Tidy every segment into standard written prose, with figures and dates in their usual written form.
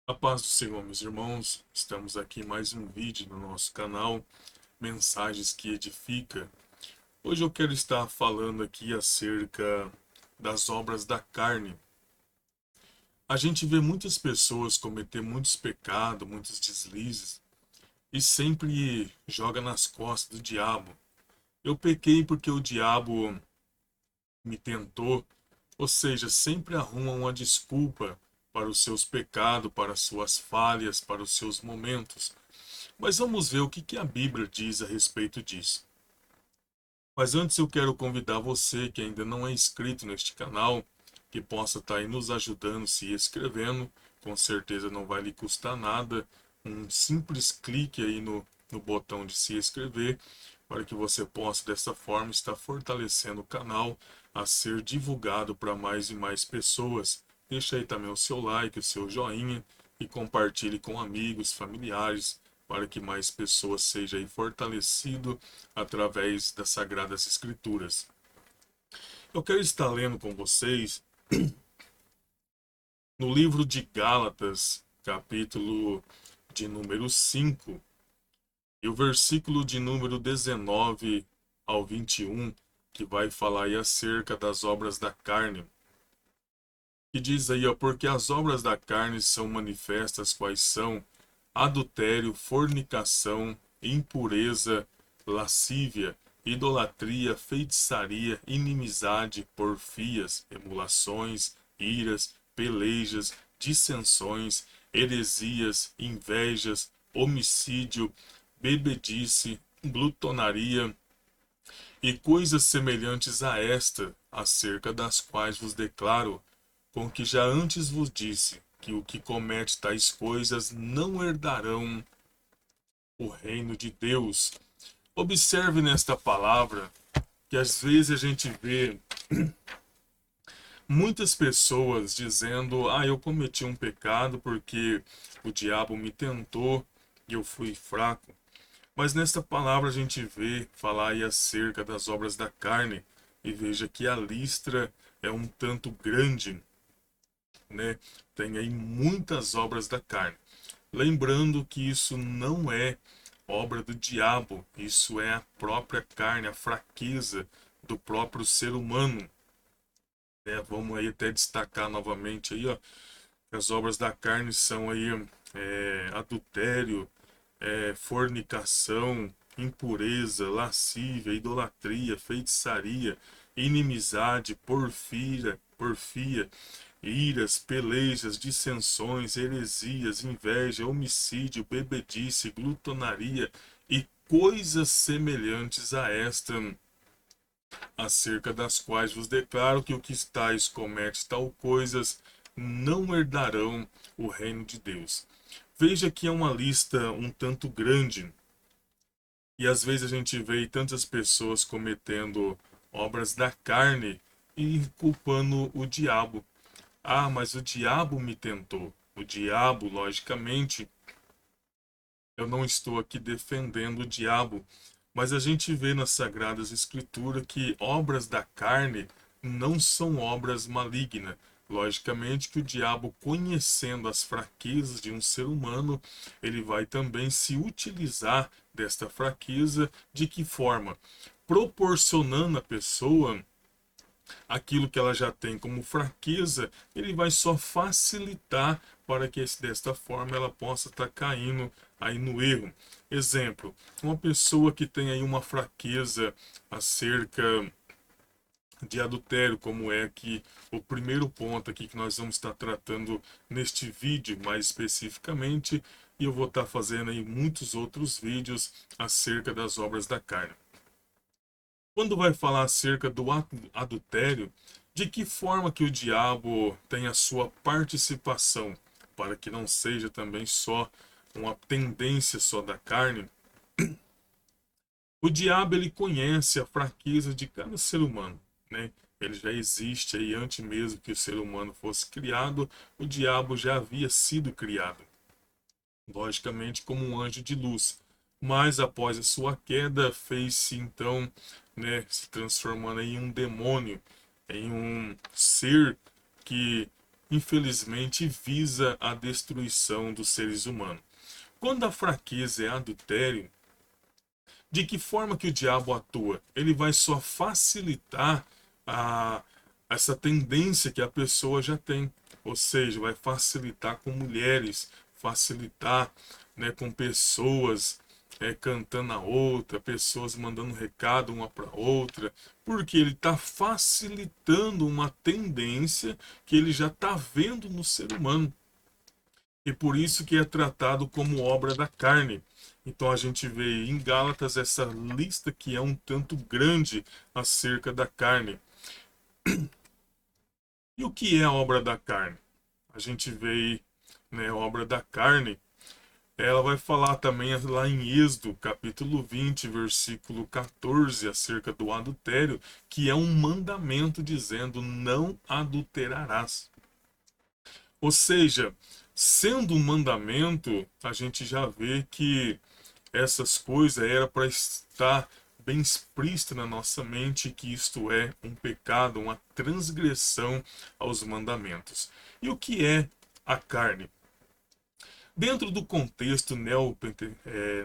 A paz do Senhor, meus irmãos, estamos aqui em mais um vídeo no nosso canal, Mensagens que Edifica. Hoje eu quero estar falando aqui acerca das obras da carne. A gente vê muitas pessoas cometer muitos pecados, muitos deslizes, e sempre joga nas costas do diabo. Eu pequei porque o diabo me tentou, ou seja, sempre arruma uma desculpa para os seus pecados, para as suas falhas, para os seus momentos. Mas vamos ver o que a Bíblia diz a respeito disso. Mas antes eu quero convidar você que ainda não é inscrito neste canal, que possa estar aí nos ajudando, se inscrevendo. Com certeza não vai lhe custar nada. Um simples clique aí no botão de se inscrever, para que você possa dessa forma estar fortalecendo o canal a ser divulgado para mais e mais pessoas. Deixa aí também o seu like, o seu joinha e compartilhe com amigos, familiares, para que mais pessoas sejam aí fortalecido através das Sagradas Escrituras. Eu quero estar lendo com vocês no livro de Gálatas, capítulo de número 5, e o versículo de número 19 ao 21, que vai falar aí acerca das obras da carne. Que diz aí, ó, porque as obras da carne são manifestas quais são adultério, fornicação, impureza, lascívia, idolatria, feitiçaria, inimizade, porfias, emulações, iras, pelejas, dissensões, heresias, invejas, homicídio, bebedice, glutonaria e coisas semelhantes a esta, acerca das quais vos declaro, com que já antes vos disse, que o que comete tais coisas não herdarão o reino de Deus. Observe nesta palavra que às vezes a gente vê muitas pessoas dizendo: "Ah, eu cometi um pecado porque o diabo me tentou e eu fui fraco". Mas nesta palavra a gente vê falar aí acerca das obras da carne, e veja que a lista é um tanto grande, né? Tem aí muitas obras da carne. Lembrando que isso não é obra do diabo, isso é a própria carne, a fraqueza do próprio ser humano. Vamos aí até destacar novamente aí, ó, que as obras da carne são aí adultério, fornicação, impureza, lascívia, idolatria, feitiçaria, inimizade, porfia, iras, pelejas, dissensões, heresias, inveja, homicídio, bebedice, glutonaria e coisas semelhantes a esta, acerca das quais vos declaro que o que estáis comete tal coisas não herdarão o reino de Deus. Veja que é uma lista um tanto grande, e às vezes a gente vê tantas pessoas cometendo obras da carne e culpando o diabo. Ah, mas o diabo me tentou. O diabo, logicamente, eu não estou aqui defendendo o diabo, mas a gente vê nas Sagradas Escrituras que obras da carne não são obras malignas. Logicamente que o diabo, conhecendo as fraquezas de um ser humano, ele vai também se utilizar desta fraqueza. De que forma? Proporcionando à pessoa aquilo que ela já tem como fraqueza, ele vai só facilitar para que desta forma ela possa estar caindo aí no erro. Exemplo, uma pessoa que tem aí uma fraqueza acerca de adultério, como é que o primeiro ponto aqui que nós vamos estar tratando neste vídeo mais especificamente, e eu vou estar fazendo aí muitos outros vídeos acerca das obras da carne. Quando vai falar acerca do adultério, de que forma que o diabo tem a sua participação, para que não seja também só uma tendência só da carne. O diabo, ele conhece a fraqueza de cada ser humano, né? Ele já existe aí antes mesmo que o ser humano fosse criado, o diabo já havia sido criado, logicamente como um anjo de luz. Mas após a sua queda, fez-se então, né, se transformando em um demônio, em um ser que infelizmente, visa a destruição dos seres humanos. Quando a fraqueza é adultério, de que forma que o diabo atua? Ele vai só facilitar a, essa tendência que a pessoa já tem. Ou seja, vai facilitar com mulheres, facilitar, né, com pessoas cantando a outra, pessoas mandando recado uma para outra, porque ele está facilitando uma tendência que ele já está vendo no ser humano. E por isso que é tratado como obra da carne. Então a gente vê em Gálatas essa lista que é um tanto grande acerca da carne. E o que é a obra da carne? A gente vê, né, a obra da carne. Ela vai falar também lá em Êxodo, capítulo 20, versículo 14, acerca do adultério, que é um mandamento dizendo: não adulterarás. Ou seja, sendo um mandamento, a gente já vê que essas coisas era para estar bem explícito na nossa mente que isto é um pecado, uma transgressão aos mandamentos. E o que é a carne? Dentro do contexto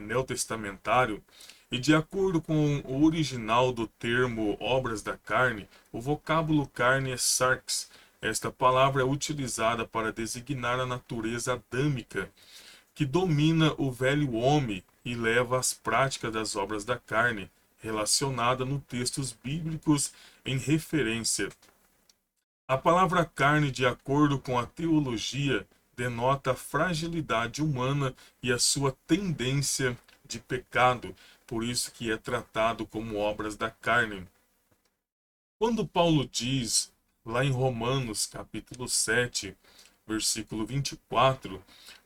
neotestamentário, e de acordo com o original do termo obras da carne, o vocábulo carne é sarx. Esta palavra é utilizada para designar a natureza adâmica que domina o velho homem e leva às práticas das obras da carne, relacionada nos textos bíblicos em referência. A palavra carne, de acordo com a teologia, denota a fragilidade humana e a sua tendência de pecado, por isso que é tratado como obras da carne. Quando Paulo diz, lá em Romanos, capítulo 7, versículo 24,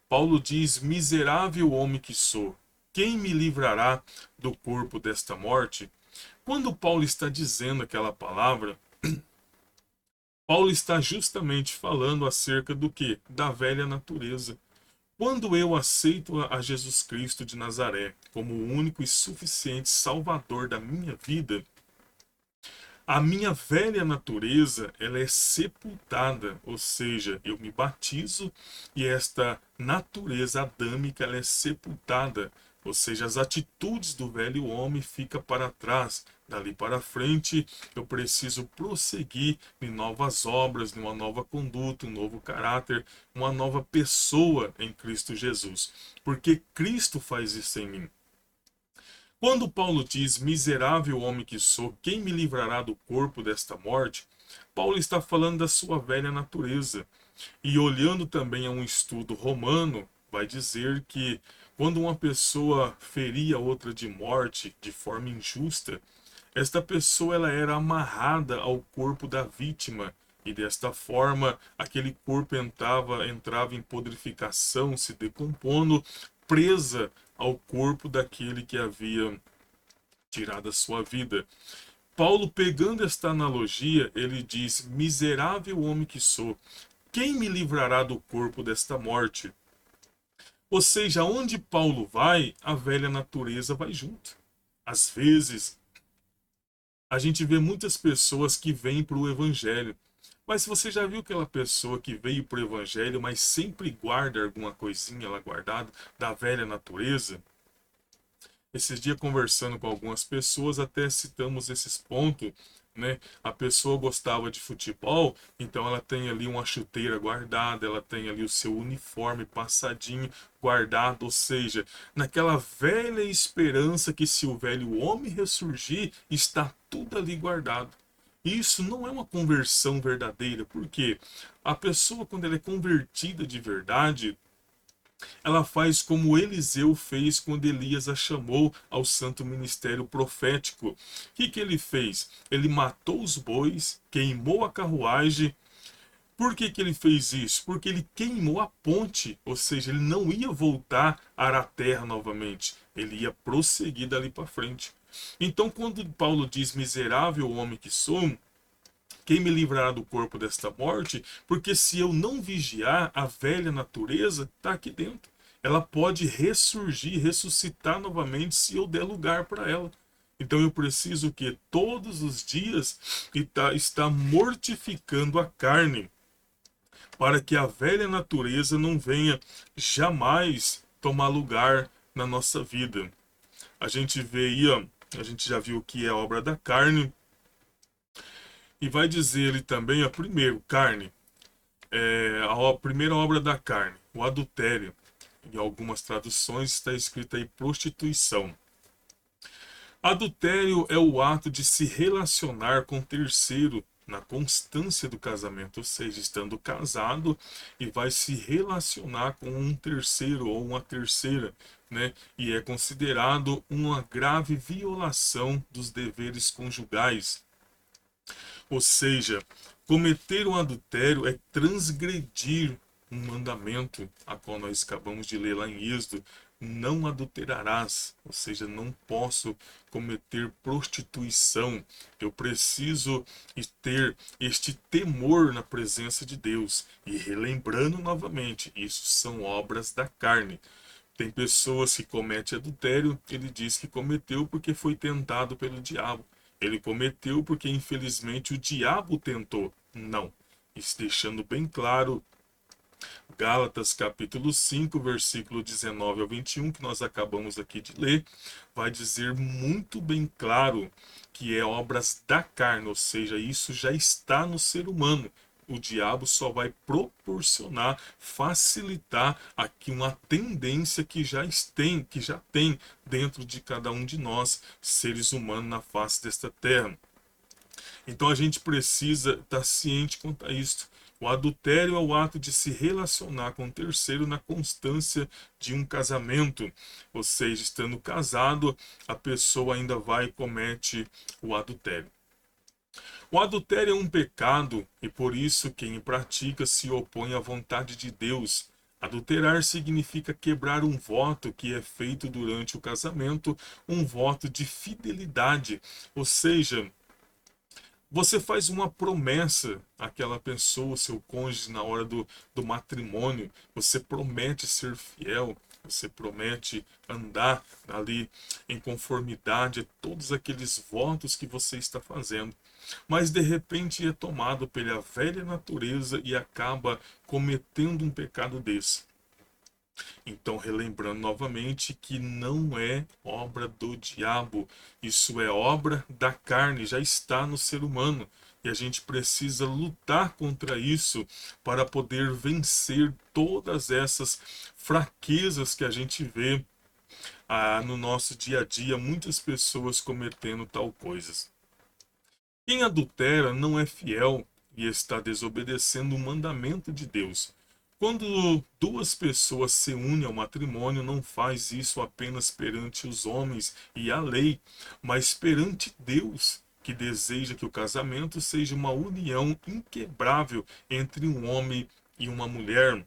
Paulo diz: miserável homem que sou, quem me livrará do corpo desta morte? Quando Paulo está dizendo aquela palavra, Paulo está justamente falando acerca do que? Da velha natureza. Quando eu aceito a Jesus Cristo de Nazaré como o único e suficiente Salvador da minha vida, a minha velha natureza, ela é sepultada, ou seja, eu me batizo e esta natureza adâmica, ela é sepultada, ou seja, as atitudes do velho homem ficam para trás. Dali para frente, eu preciso prosseguir em novas obras, numa nova conduta, um novo caráter, uma nova pessoa em Cristo Jesus. Porque Cristo faz isso em mim. Quando Paulo diz, miserável homem que sou, quem me livrará do corpo desta morte? Paulo está falando da sua velha natureza. E olhando também a um estudo romano, vai dizer que quando uma pessoa feria outra de morte de forma injusta, esta pessoa ela era amarrada ao corpo da vítima. E desta forma, aquele corpo entrava em podrificação, se decompondo, presa ao corpo daquele que havia tirado a sua vida. Paulo, pegando esta analogia, ele diz: miserável homem que sou, quem me livrará do corpo desta morte? Ou seja, onde Paulo vai, a velha natureza vai junto. Às vezes, a gente vê muitas pessoas que vêm para o evangelho. Mas você já viu aquela pessoa que veio para o evangelho, mas sempre guarda alguma coisinha lá guardada da velha natureza? Esses dias conversando com algumas pessoas, até citamos esses pontos, né? A pessoa gostava de futebol, então ela tem ali uma chuteira guardada, ela tem ali o seu uniforme passadinho guardado, ou seja, naquela velha esperança que se o velho homem ressurgir, está tudo ali guardado. Isso não é uma conversão verdadeira, porque a pessoa, quando ela é convertida de verdade, ela faz como Eliseu fez quando Elias a chamou ao santo ministério profético. O que ele fez? Ele matou os bois, queimou a carruagem. Por que ele fez isso? Porque ele queimou a ponte, ou seja, ele não ia voltar a arar a terra novamente. Ele ia prosseguir dali para frente. Então, quando Paulo diz miserável homem que sou, quem me livrará do corpo desta morte? Porque se eu não vigiar, a velha natureza está aqui dentro. Ela pode ressurgir, ressuscitar novamente se eu der lugar para ela. Então eu preciso que todos os dias está mortificando a carne. para que a velha natureza não venha jamais tomar lugar na nossa vida. A gente vê aí, ó, a gente já viu o que é obra da carne, e vai dizer ele também, ó, primeiro, carne, a primeira obra da carne, o adultério. Em algumas traduções está escrito aí prostituição. Adultério é o ato de se relacionar com terceiro na constância do casamento, ou seja, estando casado e vai se relacionar com um terceiro ou uma terceira, né? E é considerado uma grave violação dos deveres conjugais. Ou seja, cometer um adultério é transgredir um mandamento, a qual nós acabamos de ler lá em Êxodo: não adulterarás, ou seja, não posso cometer prostituição. Eu preciso ter este temor na presença de Deus. E relembrando novamente, isso são obras da carne. Tem pessoas que cometem adultério, ele diz que cometeu porque foi tentado pelo diabo. Ele cometeu porque infelizmente o diabo tentou. Não. Isso deixando bem claro, Gálatas capítulo 5, versículo 19 ao 21, que nós acabamos aqui de ler, vai dizer muito bem claro que é obras da carne, ou seja, isso já está no ser humano. O diabo só vai proporcionar, facilitar aqui uma tendência que já tem dentro de cada um de nós, seres humanos na face desta terra. Então a gente precisa estar ciente quanto a isso. O adultério é o ato de se relacionar com o terceiro na constância de um casamento. Ou seja, estando casado, a pessoa ainda vai e comete o adultério. O adultério é um pecado e por isso quem o pratica se opõe à vontade de Deus. Adulterar significa quebrar um voto que é feito durante o casamento, um voto de fidelidade, ou seja, você faz uma promessa àquela pessoa, seu cônjuge, na hora do matrimônio. Você promete ser fiel, você promete andar ali em conformidade a todos aqueles votos que você está fazendo. Mas de repente é tomado pela velha natureza e acaba cometendo um pecado desse. Então, relembrando novamente que não é obra do diabo, isso é obra da carne, já está no ser humano. E a gente precisa lutar contra isso para poder vencer todas essas fraquezas que a gente vê no nosso dia a dia, muitas pessoas cometendo tal coisas. Quem adultera não é fiel e está desobedecendo o mandamento de Deus. Quando duas pessoas se unem ao matrimônio, não faz isso apenas perante os homens e a lei, mas perante Deus, que deseja que o casamento seja uma união inquebrável entre um homem e uma mulher.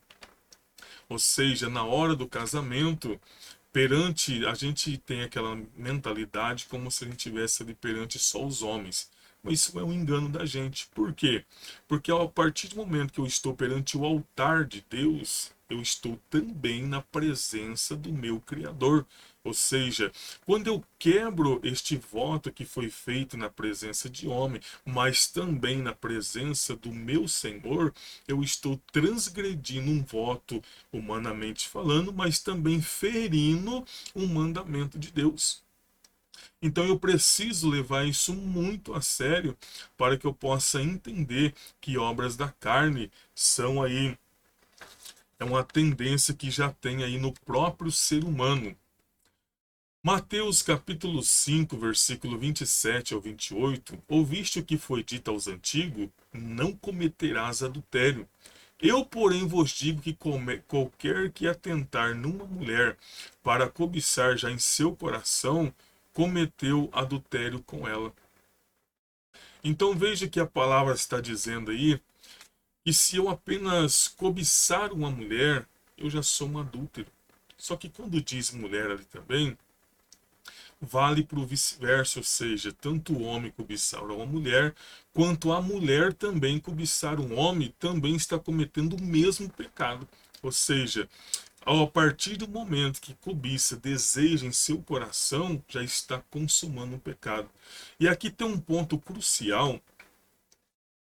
Ou seja, na hora do casamento, perante, a gente tem aquela mentalidade como se a gente estivesse ali perante só os homens. Mas isso é um engano da gente. Por quê? Porque a partir do momento que eu estou perante o altar de Deus, eu estou também na presença do meu Criador. Ou seja, quando eu quebro este voto que foi feito na presença de homem, mas também na presença do meu Senhor, eu estou transgredindo um voto, humanamente falando, mas também ferindo um mandamento de Deus. Então eu preciso levar isso muito a sério para que eu possa entender que obras da carne são aí, é uma tendência que já tem aí no próprio ser humano. Mateus capítulo 5, versículo 27 ao 28, ouviste o que foi dito aos antigos? Não cometerás adultério. Eu, porém, vos digo que qualquer que atentar numa mulher para cobiçar já em seu coração, cometeu adultério com ela. Então veja que a palavra está dizendo aí que se eu apenas cobiçar uma mulher, eu já sou um adúltero. Só que quando diz mulher ali também, vale para o vice-versa, ou seja, tanto o homem cobiçar uma mulher, quanto a mulher também cobiçar um homem, também está cometendo o mesmo pecado. Ou seja, a partir do momento que cobiça, deseja em seu coração, já está consumando um pecado. E aqui tem um ponto crucial,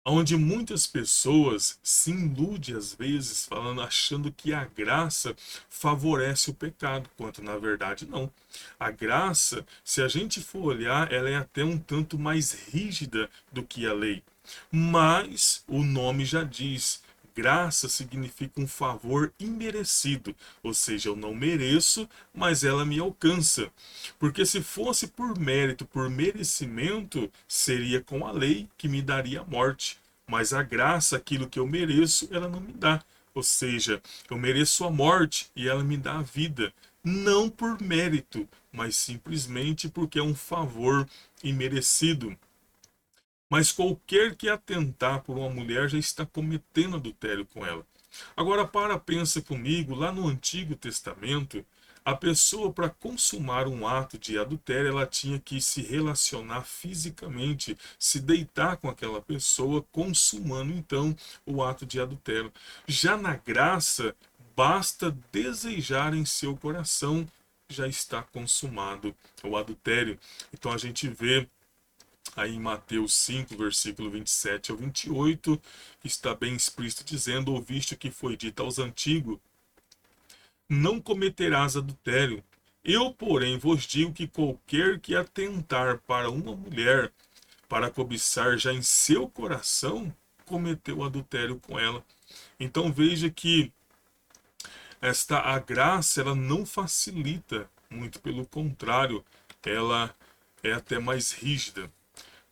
onde muitas pessoas se iludem às vezes, falando, achando que a graça favorece o pecado, quanto na verdade não. A graça, se a gente for olhar, ela é até um tanto mais rígida do que a lei. Mas o nome já diz, graça significa um favor imerecido, ou seja, eu não mereço, mas ela me alcança. Porque se fosse por mérito, por merecimento, seria com a lei que me daria a morte. Mas a graça, aquilo que eu mereço, ela não me dá. Ou seja, eu mereço a morte e ela me dá a vida. Não por mérito, mas simplesmente porque é um favor imerecido. Mas qualquer que atentar por uma mulher já está cometendo adultério com ela. Agora pensa comigo, lá no Antigo Testamento, a pessoa para consumar um ato de adultério, ela tinha que se relacionar fisicamente, se deitar com aquela pessoa, consumando então o ato de adultério. Já na graça, basta desejar em seu coração, já está consumado o adultério. Então a gente vê aí em Mateus 5, versículo 27 ao 28, está bem explícito dizendo: ouviste o que foi dito aos antigos, não cometerás adultério. Eu, porém, vos digo que qualquer que atentar para uma mulher, para cobiçar já em seu coração, cometeu adultério com ela. Então veja que a graça, ela não facilita, muito pelo contrário, ela é até mais rígida.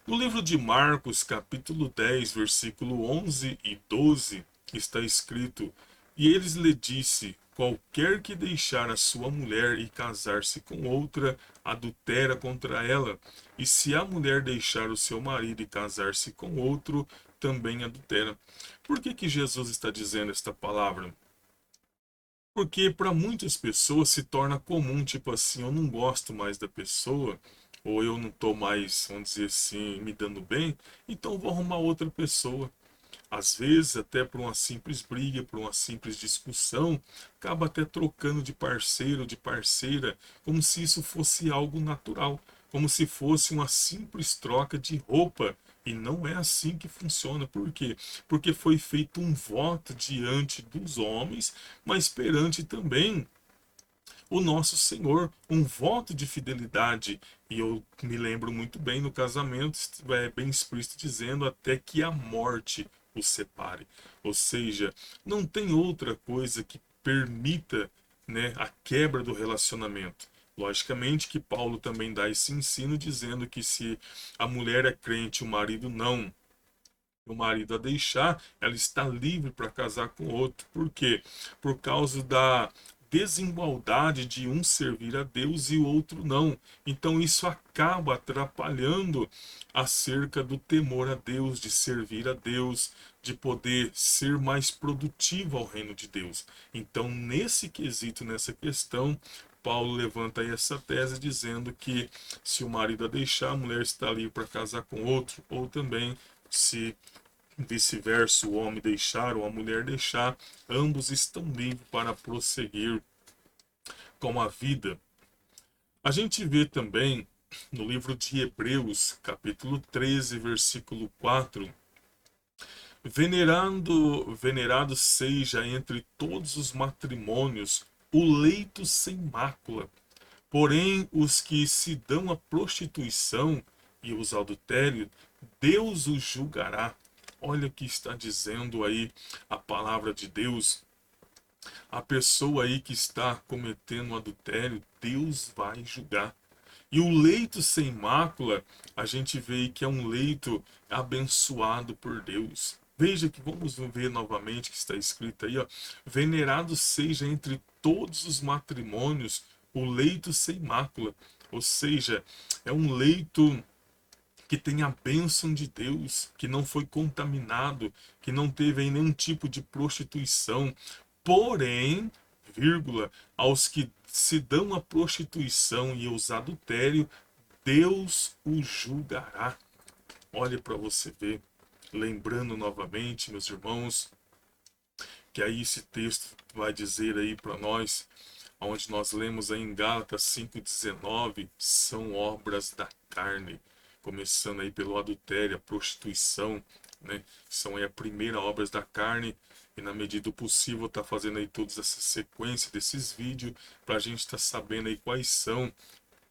No livro de Marcos, capítulo 10, versículo 11 e 12, está escrito: e eles lhe disse: qualquer que deixar a sua mulher e casar-se com outra, adultera contra ela. E se a mulher deixar o seu marido e casar-se com outro, também adultera. Por que Jesus está dizendo esta palavra? Porque para muitas pessoas se torna comum, tipo assim, eu não gosto mais da pessoa, ou eu não estou mais, vamos dizer assim, me dando bem, então vou arrumar outra pessoa. Às vezes, até por uma simples briga, por uma simples discussão, acaba até trocando de parceiro, de parceira, como se isso fosse algo natural, como se fosse uma simples troca de roupa. E não é assim que funciona. Por quê? Porque foi feito um voto diante dos homens, mas perante também o nosso Senhor, um voto de fidelidade. E eu me lembro muito bem no casamento, é bem explícito dizendo até que a morte os separe. Ou seja, não tem outra coisa que permita, né, a quebra do relacionamento. Logicamente que Paulo também dá esse ensino dizendo que se a mulher é crente e o marido não, o marido a deixar, ela está livre para casar com outro. Por quê? Por causa da desigualdade de um servir a Deus e o outro não. Então isso acaba atrapalhando acerca do temor a Deus, de servir a Deus, de poder ser mais produtivo ao reino de Deus. Então, nesse quesito, nessa questão, Paulo levanta aí essa tese dizendo que se o marido a deixar, a mulher está livre para casar com outro, ou também se vice-versa, o homem deixar ou a mulher deixar, ambos estão livres para prosseguir com a vida. A gente vê também no livro de Hebreus, capítulo 13, versículo 4, venerado seja entre todos os matrimônios o leito sem mácula, porém os que se dão à prostituição e os adultérios, Deus os julgará. Olha o que está dizendo aí a palavra de Deus. A pessoa aí que está cometendo adultério, Deus vai julgar. E o leito sem mácula, a gente vê que é um leito abençoado por Deus. Veja que vamos ver novamente que está escrito aí, ó, venerado seja entre todos os matrimônios o leito sem mácula. Ou seja, é um leito que tem a bênção de Deus, que não foi contaminado, que não teve aí nenhum tipo de prostituição. Porém, vírgula, aos que se dão à prostituição e aos adultério, Deus os julgará. Olhe para você ver, lembrando novamente, meus irmãos, que aí esse texto vai dizer aí para nós, onde nós lemos aí em Gálatas 5,19, são obras da carne, começando aí pelo adultério, a prostituição, né? São aí a primeira obras da carne. E na medida do possível tá fazendo aí todas essa sequência desses vídeos para a gente estar sabendo aí quais são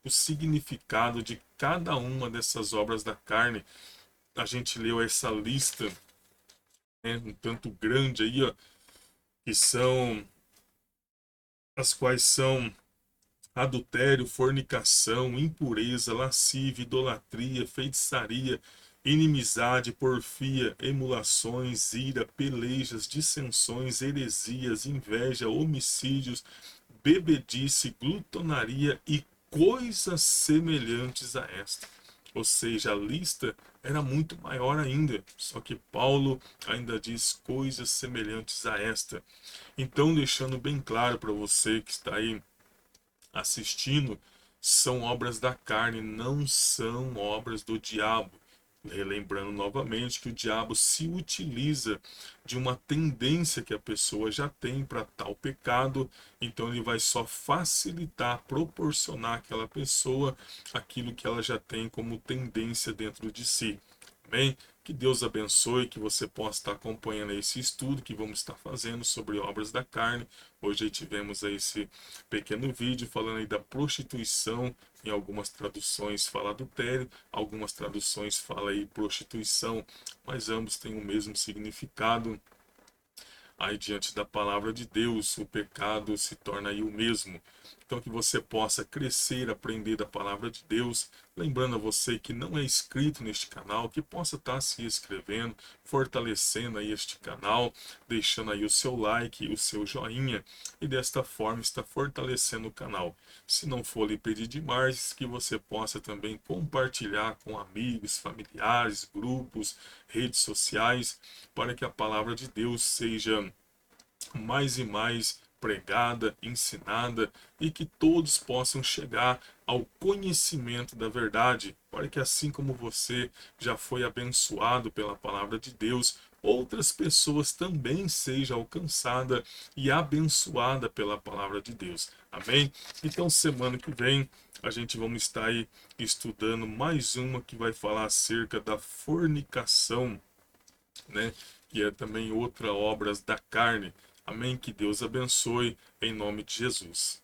o significado de cada uma dessas obras da carne. A gente leu essa lista, né, um tanto grande aí, ó, que são as quais são adultério, fornicação, impureza, lascívia, idolatria, feitiçaria, inimizade, porfia, emulações, ira, pelejas, dissensões, heresias, inveja, homicídios, bebedice, glutonaria e coisas semelhantes a esta. Ou seja, a lista era muito maior ainda, só que Paulo ainda diz coisas semelhantes a esta. Então, deixando bem claro para você que está aí assistindo, são obras da carne, não são obras do diabo. Relembrando novamente que o diabo se utiliza de uma tendência que a pessoa já tem para tal pecado, então ele vai só facilitar, proporcionar àquela pessoa aquilo que ela já tem como tendência dentro de si. Amém? Que Deus abençoe, que você possa estar acompanhando esse estudo que vamos estar fazendo sobre obras da carne. Hoje aí tivemos aí esse pequeno vídeo falando aí da prostituição. Em algumas traduções fala adultério, algumas traduções fala aí prostituição, mas ambos têm o mesmo significado. Aí diante da palavra de Deus, o pecado se torna aí o mesmo. Então que você possa crescer, aprender da palavra de Deus, lembrando a você que não é inscrito neste canal, que possa estar se inscrevendo, fortalecendo aí este canal, deixando aí o seu like, o seu joinha, e desta forma está fortalecendo o canal. Se não for lhe pedir demais, que você possa também compartilhar com amigos, familiares, grupos, redes sociais, para que a palavra de Deus seja mais e mais pregada, ensinada e que todos possam chegar ao conhecimento da verdade, para que assim como você já foi abençoado pela palavra de Deus, outras pessoas também sejam alcançadas e abençoadas pela palavra de Deus. Amém? Então semana que vem a gente vamos estar aí estudando mais uma que vai falar acerca da fornicação, né? Que é também outra obras da carne. Amém? Que Deus abençoe em nome de Jesus.